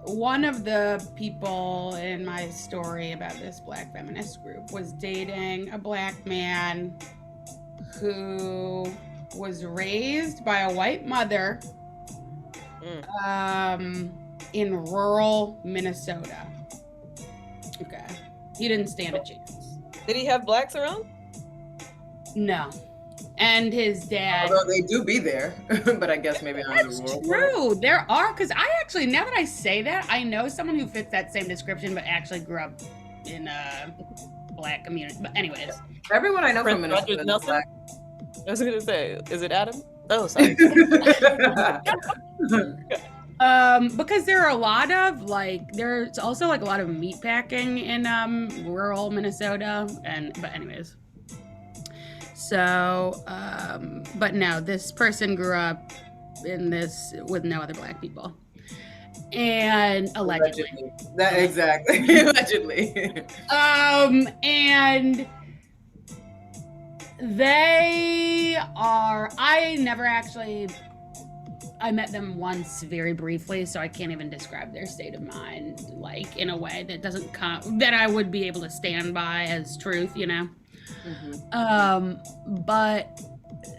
One of the people in my story about this black feminist group was dating a black man who was raised by a white mother in rural Minnesota. Okay. He didn't stand a chance. Did he have blacks around? No. And his dad. Although they do be there, but I guess maybe on the rural part. True. There are, because I actually, now that I say that, I know someone who fits that same description, but actually grew up in a black community. But anyways. Everyone I know from Minnesota is black. I was going to say, is it Adam? Oh, sorry. Because there are a lot of, like, there's also, like, a lot of meat packing in rural Minnesota. But anyways. So, but no, this person grew up in this with no other black people. And allegedly. That exactly. Allegedly. And they are, I met them once very briefly, so I can't even describe their state of mind, like, in a way that doesn't that I would be able to stand by as truth, you know? Mm-hmm. But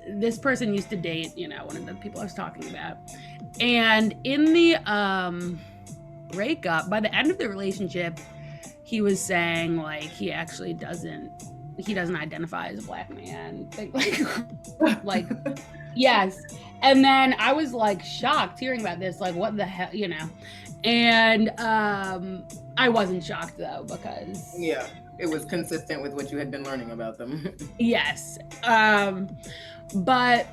this person used to date, you know, one of the people I was talking about. And in the breakup, by the end of the relationship, he was saying, like, he actually doesn't identify as a black man. Like yes. And then I was, like, shocked hearing about this, like, what the hell, you know? And I wasn't shocked, though, because... Yeah. It was consistent with what you had been learning about them. Yes. But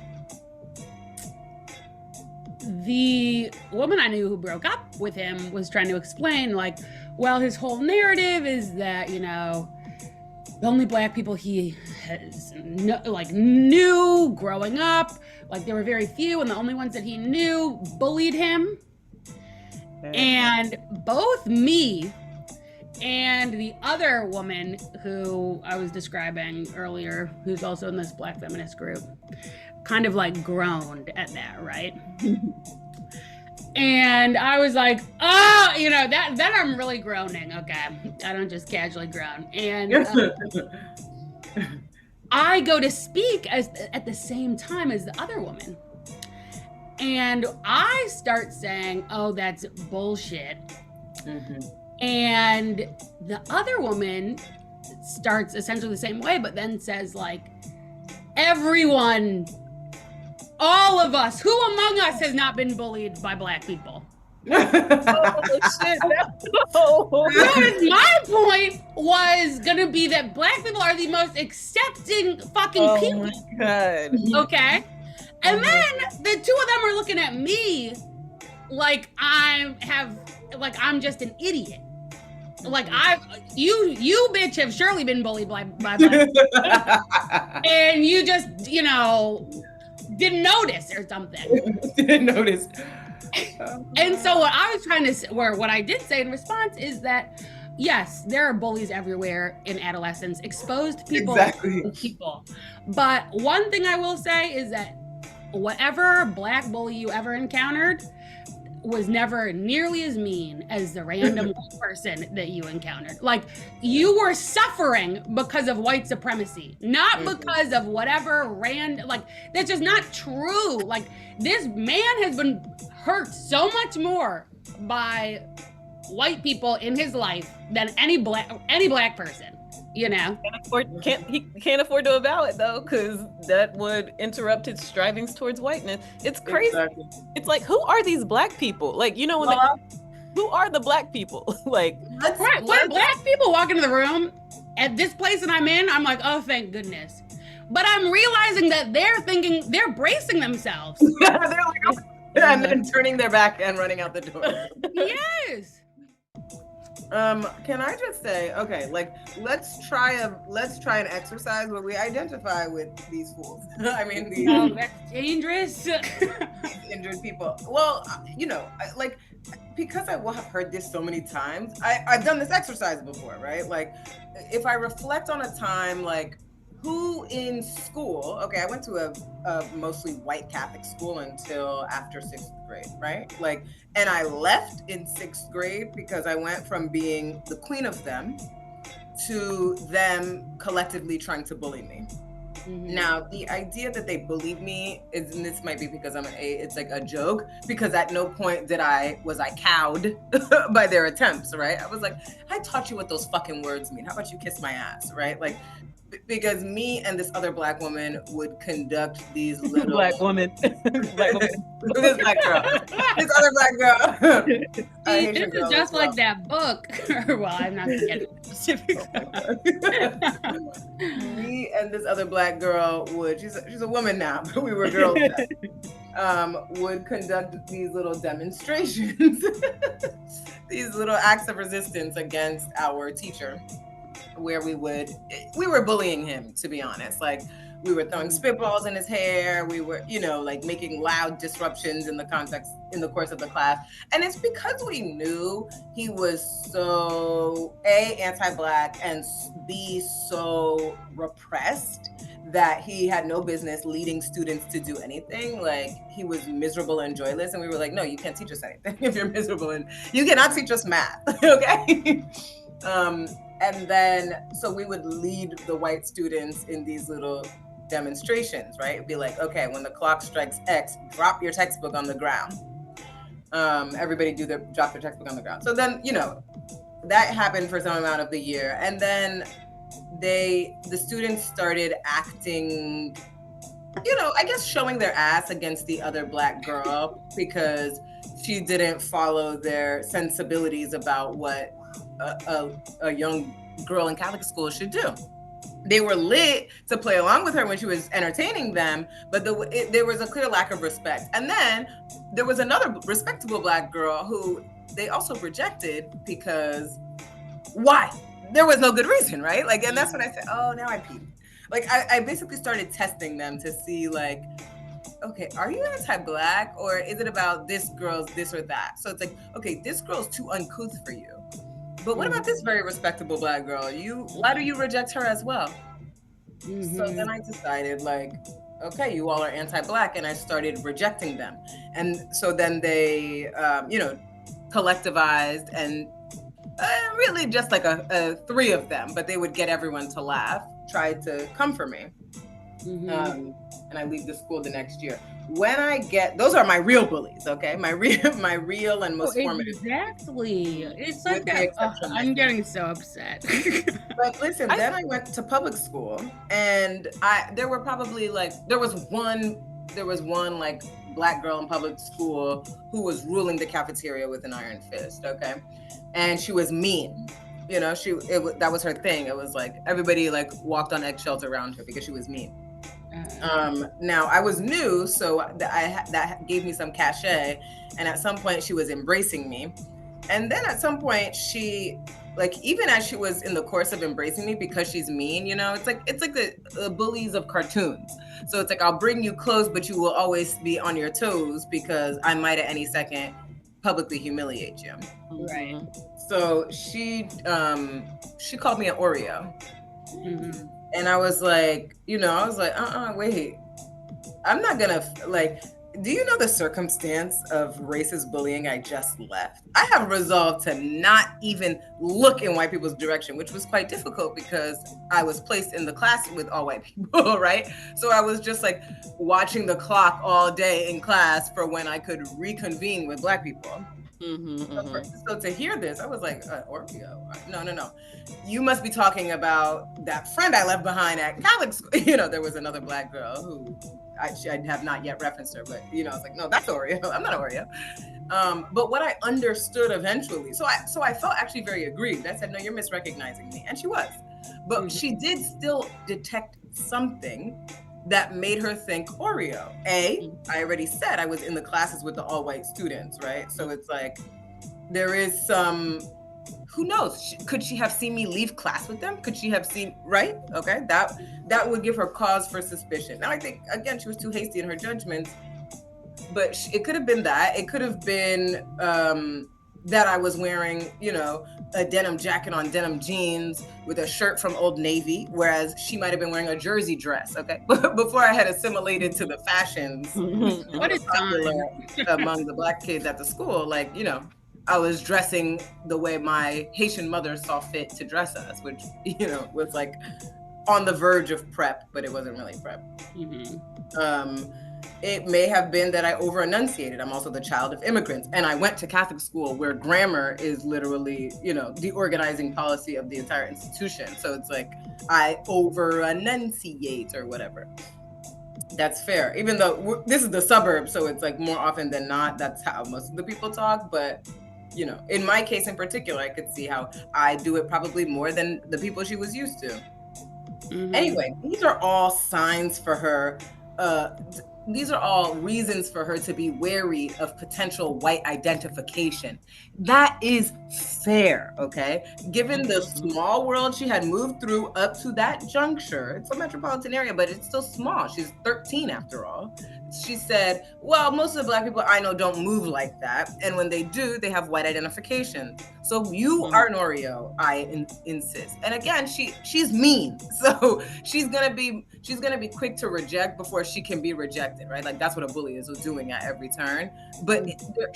the woman I knew who broke up with him was trying to explain, like, well, his whole narrative is that, you know, the only black people he has knew growing up, like, there were very few, and the only ones that he knew bullied him. And both me and the other woman who I was describing earlier, who's also in this black feminist group, kind of, like, groaned at that, right? And I was like, oh, you know, then I'm really groaning. Okay. I don't just casually groan. And I go to speak at the same time as the other woman. And I start saying, oh, that's bullshit. Mm-hmm. And the other woman starts essentially the same way, but then says, like, everyone, all of us, who among us has not been bullied by black people? Oh, shit. My point was going to be that black people are the most accepting fucking people. Oh, my God. Okay? And then the two of them are looking at me like I'm just an idiot. Like, you bitch have surely been bullied by black people. And you just, you know, didn't notice or something. Didn't notice. And so what I did say in response is that, yes, there are bullies everywhere in adolescence, exposed people. Exactly. People. But one thing I will say is that whatever black bully you ever encountered was never nearly as mean as the random white person that you encountered. Like, you were suffering because of white supremacy, not because of whatever like, that's just not true. Like, this man has been hurt so much more by white people in his life than any black person. You know, he can't afford to avow it, though, because that would interrupt his strivings towards whiteness. It's crazy. Exactly. It's like, who are these black people? Like, you know, who are the black people? Like, when black people walk into the room at this place that I'm in, I'm like, oh, thank goodness. But I'm realizing that they're bracing themselves. They're like, oh, and then turning their back and running out the door. Yes. Can I just say, okay, like, let's try an exercise where we identify with these fools. I mean, that's dangerous. These injured people. Well, you know, like, because I will have heard this so many times, I've done this exercise before, right? Like, if I reflect on a time, like, who in school, okay, I went to a mostly white Catholic school until after 6th grade, right? Like, and I left in 6th grade because I went from being the queen of them to them collectively trying to bully me. Mm-hmm. Now, the idea that they bullied me is, and this might be because I'm an A, it's like a joke, because at no point was I cowed by their attempts, right? I was like, I taught you what those fucking words mean. How about you kiss my ass, right? Like, because me and this other Black woman would conduct these little Black woman. Black woman. This Black girl. This other Black girl. See, this is just like that book. Well, I'm not getting specifics. Me and this other Black girl she's a woman now, but we were girls then, would conduct these little demonstrations, these little acts of resistance against our teacher, where we were bullying him, to be honest. Like, we were throwing spitballs in his hair. We were, like making loud disruptions in the course of the class. And it's because we knew he was so A, anti-Black, and B, so repressed that he had no business leading students to do anything. Like, he was miserable and joyless. And we were like, no, you can't teach us anything if you're miserable, and you cannot teach us math, okay? And then, so we would lead the white students in these little demonstrations, right? It'd be like, okay, when the clock strikes X, drop your textbook on the ground. Everybody drop their textbook on the ground. So then, that happened for some amount of the year. And then the students started acting, I guess showing their ass against the other Black girl because she didn't follow their sensibilities about what a young girl in Catholic school should do. They were lit to play along with her when she was entertaining them, but there was a clear lack of respect. And then there was another respectable Black girl who they also rejected because why? There was no good reason, right? Like, and that's when I said, oh, now I peeped. Like, I basically started testing them to see, like, okay, are you anti-Black, or is it about this girl's this or that? So it's like, okay, this girl's too uncouth for you. But what about this very respectable Black girl? Why do you reject her as well? Mm-hmm. So then I decided, like, okay, you all are anti-Black, and I started rejecting them. And so then they, collectivized, and really just like a 3 of them, but they would get everyone to laugh, tried to come for me. Mm-hmm. And I leave the school the next year. When those are my real bullies, okay? My real and most formative. Exactly. It's like that. I'm getting so upset. But listen, then I went to public school, and there was one like Black girl in public school who was ruling the cafeteria with an iron fist, okay? And she was mean. That was her thing. It was like everybody like walked on eggshells around her because she was mean. Now I was new, so that gave me some cachet, and at some point she was embracing me, and then at some point she, like, even as she was in the course of embracing me, because she's mean, it's like the bullies of cartoons. So it's like, I'll bring you close, but you will always be on your toes because I might at any second publicly humiliate you. Right. So she called me an Oreo. Mm-hmm. And I was like, wait, I'm not gonna, like, do you know the circumstance of racist bullying I just left? I have resolved to not even look in white people's direction, which was quite difficult because I was placed in the class with all white people, right? So I was just like watching the clock all day in class for when I could reconvene with Black people. Mm-hmm. So to hear this, I was like, Oreo? No. You must be talking about that friend I left behind at Catholic school. There was another Black girl who I have not yet referenced her, but I was like, no, that's Oreo. I'm not Oreo. But what I understood eventually, so I felt actually very aggrieved. I said, no, you're misrecognizing me, and she was, but she did still detect something that made her think Oreo. I already said I was in the classes with the all-white students, right? So it's like, there is some, who knows? Could she have seen me leave class with them? Could she have seen, right? Okay, that would give her cause for suspicion. Now I think, again, she was too hasty in her judgments, but it could have been that. It could have been that I was wearing, you know, a denim jacket on denim jeans with a shirt from Old Navy, whereas she might have been wearing a jersey dress. Okay, before I had assimilated to the fashions What is popular among the Black kids at the school, like, you know, I was dressing the way my Haitian mother saw fit to dress us, which, you know, was like on the verge of prep, but it wasn't really prep. It may have been that I over enunciated. I'm also the child of immigrants, and I went to Catholic school where grammar is literally, you know, the organizing policy of the entire institution. So it's like I over enunciate or whatever. That's fair, even though this is the suburbs, so it's like more often than not, that's how most of the people talk. But, you know, in my case in particular, I could see how I do it probably more than the people she was used to. Anyway, these are all signs for her. These are all reasons for her to be wary of potential white identification. That is fair, okay? Given the small world she had moved through up to that juncture, it's a metropolitan area, but it's still small. She's 13 after all. She said, well, most of the Black people I know don't move like that. And when they do, they have white identification. So you are an Oreo, I insist. And again, she's mean. So she's gonna be quick to reject before she can be rejected, right? Like that's what a bully is doing at every turn. But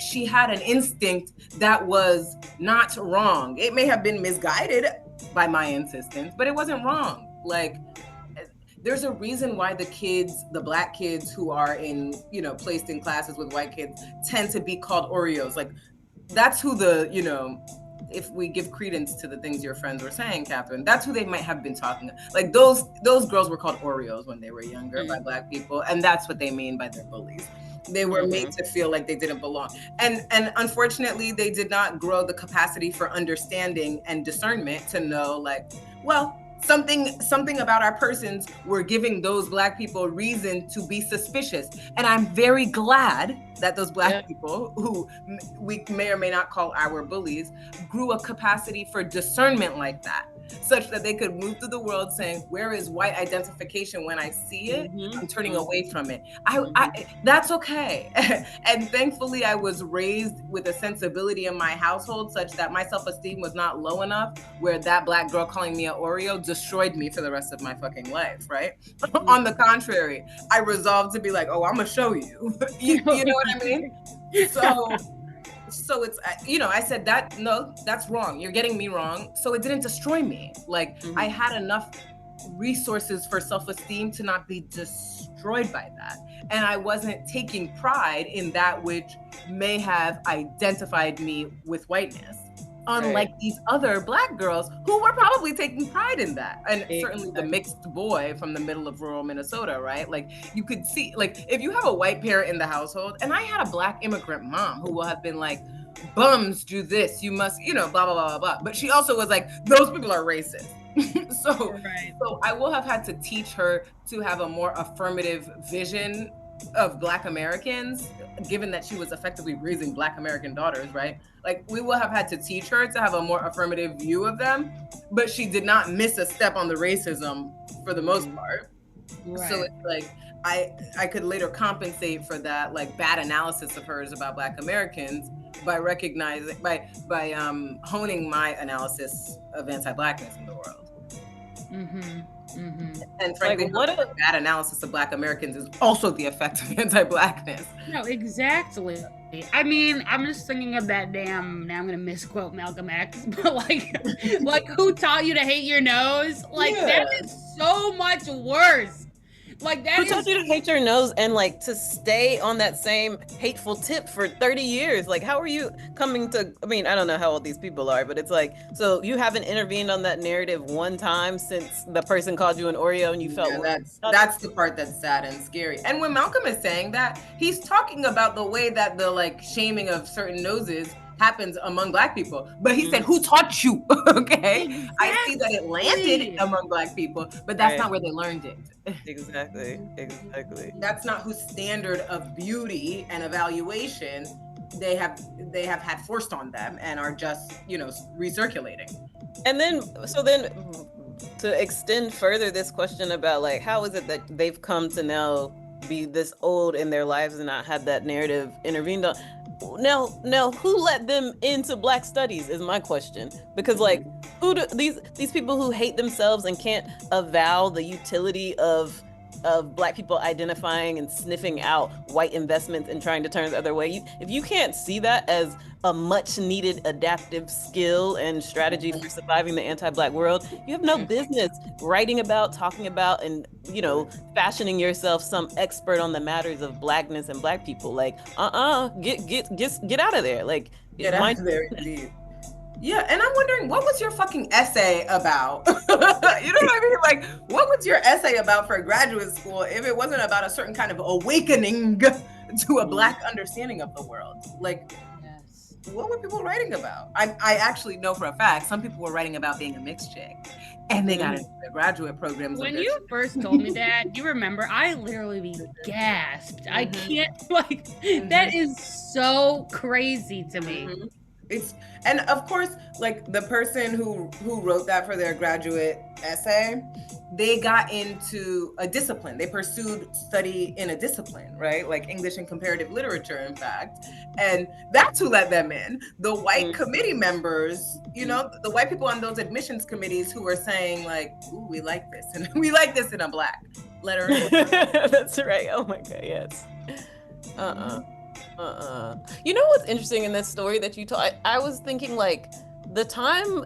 she had an instinct that was not wrong. It may have been misguided by my insistence, but it wasn't wrong. Like, there's a reason why the Black kids who are in, you know, placed in classes with white kids tend to be called Oreos. Like, that's who you know, if we give credence to the things your friends were saying, Catherine, that's who they might have been talking. Like those girls were called Oreos when they were younger by Black people, and that's what they mean by their bullies. They were made to feel like they didn't belong. And unfortunately, they did not grow the capacity for understanding and discernment to know, like, well, something about our persons were giving those Black people reason to be suspicious. And I'm very glad that those Black people, who we may or may not call our bullies, grew a capacity for discernment like that, such that they could move through the world saying, where is white identification? When I see it, I'm turning away from it. I that's okay. And thankfully, I was raised with a sensibility in my household such that my self-esteem was not low enough where that Black girl calling me an Oreo destroyed me for the rest of my fucking life, right? On the contrary, I resolved to be like, oh, I'm gonna show you. You know what I mean? So it's, you know, I said that, no, that's wrong. You're getting me wrong. So it didn't destroy me. Like I had enough resources for self-esteem to not be destroyed by that. And I wasn't taking pride in that which may have identified me with whiteness. Unlike these other Black girls who were probably taking pride in that. And certainly the mixed boy from the middle of rural Minnesota, right? Like you could see, like if you have a white parent in the household, and I had a Black immigrant mom who will have been like, bums do this, you must, you know, blah, blah, blah, blah, blah. But she also was like, those people are racist. So I will have had to teach her to have a more affirmative vision of Black Americans, given that she was effectively raising Black American daughters, right? Like we will have had to teach her to have a more affirmative view of them, but she did not miss a step on the racism for the most part. So it's like, I could later compensate for that like bad analysis of hers about Black Americans by recognizing, by honing my analysis of anti-Blackness in the world. And frankly, like, what a bad analysis of Black Americans is also the effect of anti-Blackness. No, exactly. I mean, I'm just thinking of that damn, now I'm going to misquote Malcolm X, but like who taught you to hate your nose? Like that is so much worse. Like that Who taught you to hate your nose and like to stay on that same hateful tip for 30 years? Like, how are you coming to, I mean, I don't know how old these people are, but it's like, so you haven't intervened on that narrative one time since the person called you an Oreo and you felt that's the part that's sad and scary. And when Malcolm is saying that, he's talking about the way that the like shaming of certain noses happens among Black people, but he said, who taught you? Okay, exactly. I see that it landed among Black people, but that's not where they learned it. Exactly. That's not whose standard of beauty and evaluation they have had forced on them and are just, you know, recirculating. And then to extend further this question about like, how is it that they've come to now be this old in their lives and not had that narrative intervened on? now who let them into Black studies is my question, because like who do these people who hate themselves and can't avow the utility of Black people identifying and sniffing out white investments and trying to turn the other way. If you can't see that as a much needed adaptive skill and strategy for surviving the anti-Black world, you have no business writing about, talking about, and fashioning yourself some expert on the matters of Blackness and Black people. Like, get out of there. Like, get out of there, indeed. Yeah, and I'm wondering, what was your fucking essay about? You know what I mean? Like, what was your essay about for graduate school if it wasn't about a certain kind of awakening to a Black understanding of the world? Like, yes. What were people writing about? I actually know for a fact some people were writing about being a mixed chick, and they got into the graduate programs. When you first told me that, you remember, I literally gasped. I can't, like, that is so crazy to me. And of course, like the person who wrote that for their graduate essay, they got into a discipline. They pursued study in a discipline, right? Like English and comparative literature, in fact. And that's who let them in. The white committee members, the white people on those admissions committees who were saying like, ooh, we like this. And we like this in a Black. Let her in. That's right. Oh my God, yes. You know what's interesting in this story that you told? I was thinking like the time.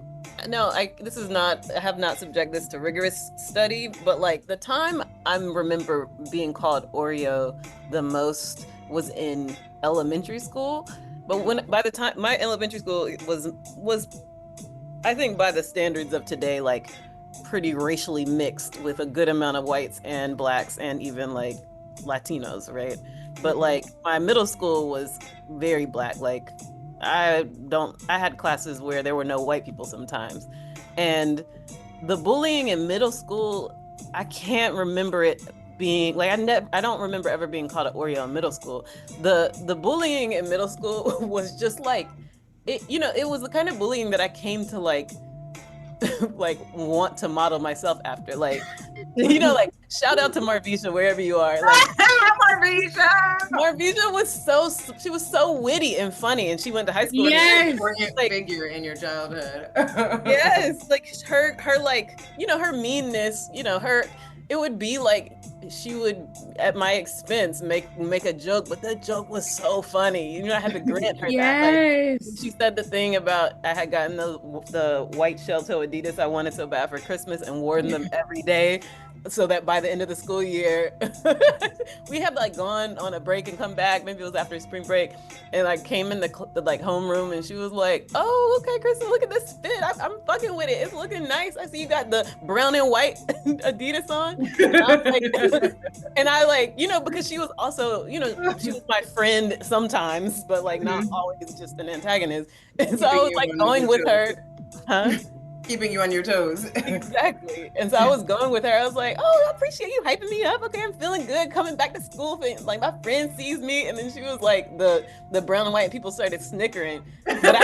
No, I have not subjected this to rigorous study, but like the time I remember being called Oreo the most was in elementary school. But by the time my elementary school was, I think by the standards of today, like pretty racially mixed with a good amount of whites and Blacks and even like Latinos, right? But like my middle school was very Black. Like I had classes where there were no white people sometimes. And the bullying in middle school, I can't remember it being like, I don't remember ever being called an Oreo in middle school. The bullying in middle school was just like, it was the kind of bullying that I came to like want to model myself after. Like, like shout out to Marvisha wherever you are. Like Marvisha was so witty and funny, and she went to high school. Yes, like, figure in your childhood. Yes, like her like her meanness. It would be like she would at my expense make a joke, but the joke was so funny. I had to grant her that. Like, she said the thing about I had gotten the white shell toe Adidas I wanted so bad for Christmas and wore them every day, so that by the end of the school year, we had like gone on a break and come back. Maybe it was after spring break, and like came in the like homeroom, and she was like, "Oh, okay, Kristen, look at this fit. I'm fucking with it. It's looking nice. I see you got the brown and white Adidas on." And I like, because she was also, she was my friend sometimes, but like not always just an antagonist. And so I was like going with her, keeping you on your toes. Exactly. And so I was going with her. I was like, oh, I appreciate you hyping me up. Okay, I'm feeling good coming back to school. Like my friend sees me. And then she was like, the brown and white people started snickering. But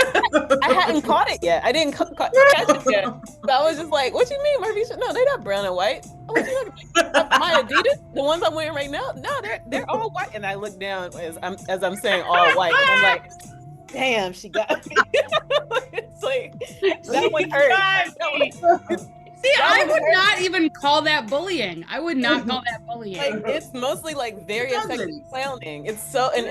I hadn't caught it yet. I didn't catch it yet. So I was just like, what you mean, Marvisha? No, they're not brown and white. Oh, what you my Adidas, the ones I'm wearing right now? No, they're all white. And I look down as I'm saying all white. And I'm like, damn, she got me. It's like, that would hurt. See, I would not even call that bullying. I would not call that bullying. Like, it's mostly like very effective clowning. It's so, and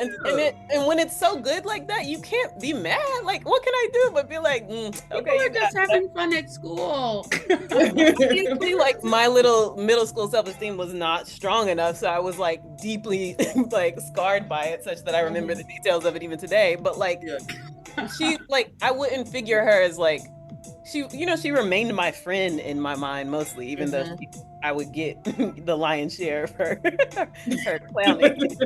when it's so good like that, you can't be mad. Like, what can I do but be like, okay. People are just having fun at school. Like my little middle school self-esteem was not strong enough, so I was like deeply like scarred by it, such that I remember the details of it even today. But like, she like, I wouldn't figure her as like, she remained my friend in my mind mostly, even though I would get the lion's share of her clowning.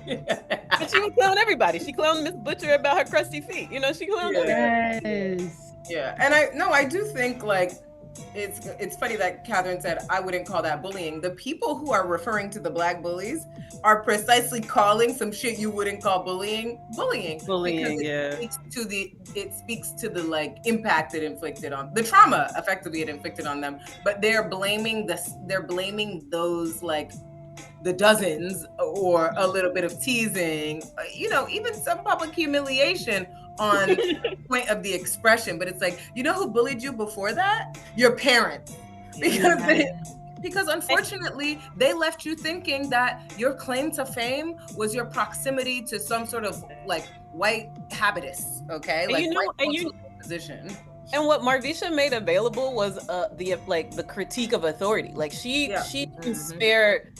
But she would clown everybody. She clowned Miss Butcher about her crusty feet. She clowned everybody. Yeah, and I do think like it's funny that Catherine said I wouldn't call that bullying. The people who are referring to the Black bullies are precisely calling some shit you wouldn't call bullying. Bullying, it speaks to the like impact it inflicted on the trauma effectively it inflicted on them. But they're blaming those like the dozens or a little bit of teasing, even some public humiliation on the point of the expression. But it's like, you know who bullied you before that? Your parents. Because unfortunately, they left you thinking that your claim to fame was your proximity to some sort of like white habitus, okay? And like white position. And what Marvisha made available was the critique of authority. Like she didn't spare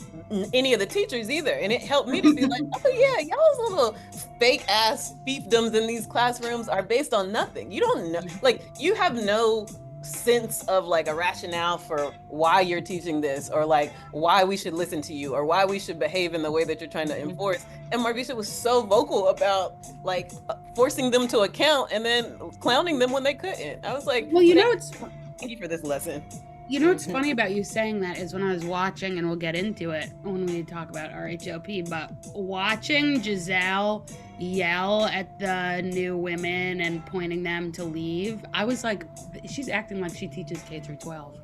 any of the teachers either, and it helped me to be like, oh yeah, y'all's little fake ass fiefdoms in these classrooms are based on nothing. You don't know, like you have no sense of like a rationale for why you're teaching this, or like why we should listen to you, or why we should behave in the way that you're trying to enforce. And Marvisha was so vocal about like forcing them to account and then clowning them when they couldn't. I was like, well, it's thank you for this lesson. You know what's funny about you saying that is when I was watching, and we'll get into it when we talk about RHOP, but watching Giselle yell at the new women and pointing them to leave, I was like, she's acting like she teaches K through 12.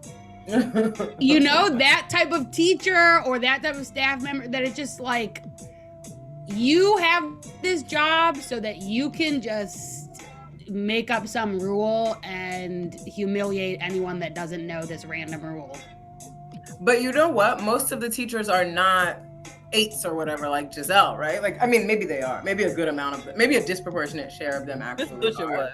That type of teacher or that type of staff member that it's just like, you have this job so that you can just make up some rule and humiliate anyone that doesn't know this random rule. But you know what? Most of the teachers are not 8s or whatever, like Giselle, right? Like, I mean, maybe they are. Maybe a good amount of them. Maybe a disproportionate share of them actually are.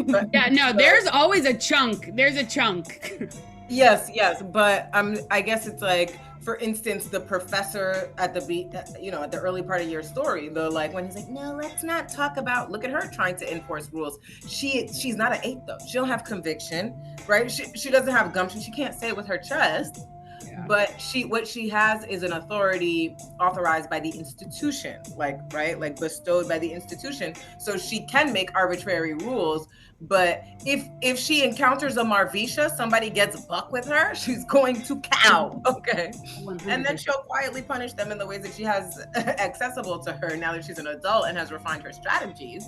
But, yeah, no, there's always a chunk. There's a chunk. Yes. But I guess it's like, for instance, the professor at the early part of your story, when he's like, no, let's not talk about, look at her trying to enforce rules. She's not an 8 though. She don't have conviction, right? She doesn't have gumption. She can't say it with her chest. Yeah. But what she has is an authority authorized by the institution, like bestowed by the institution. So she can make arbitrary rules. But if she encounters a Marvisha, somebody gets buck with her, she's going to cow, okay? 100%. And then she'll quietly punish them in the ways that she has accessible to her now that she's an adult and has refined her strategies.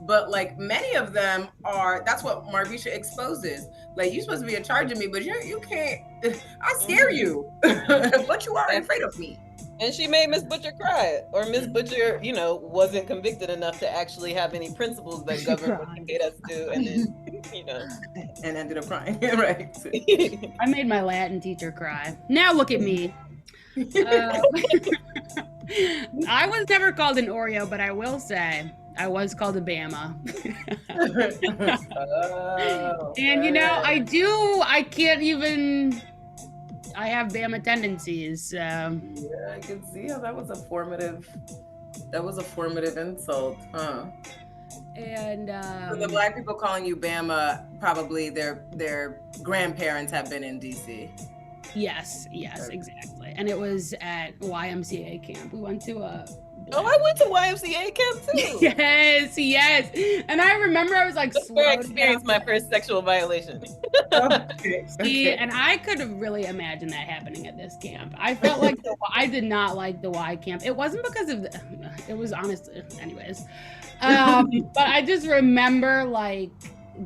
But like many of them that's what Marvisha exposes. Like, you're supposed to be in charge of me, but you can't, I scare you, but you are afraid of me. And she made Miss Butcher cry, or Miss Butcher, wasn't convicted enough to actually have any principles that govern what she made us do, and then, and ended up crying, right? I made my Latin teacher cry. Now look at me. I was never called an Oreo, but I will say I was called a Bama. And I have Bama tendencies. Yeah, I can see how that was a formative insult, huh? And so the Black people calling you Bama, probably their grandparents have been in DC. Yes, exactly. And it was at YMCA camp. We went to I went to YMCA camp too. Yes. And I remember I was like, that's where I experienced my first sexual violation. See, and I could really imagine that happening at this camp. I felt like I did not like the Y camp. It wasn't because of it was honestly, anyways. But I just remember like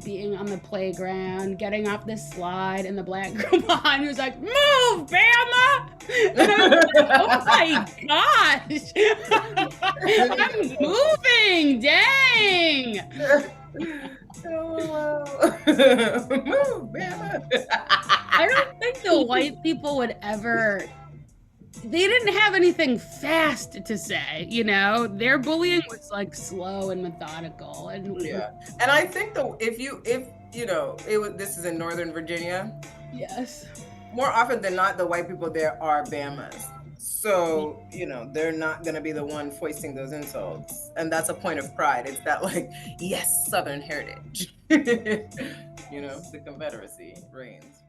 being on the playground, getting off this slide, and the Black girl behind me was like, "Move, Bama!" And I was like, "Oh my gosh, I'm moving! Dang!" Move, Bama! I don't think the white people would ever. They didn't have anything fast to say, Their bullying was like slow and methodical, and And I think this is in Northern Virginia. Yes. More often than not, the white people there are Bamas, so they're not gonna be the one foisting those insults, and that's a point of pride. It's that yes, Southern heritage. The Confederacy reigns.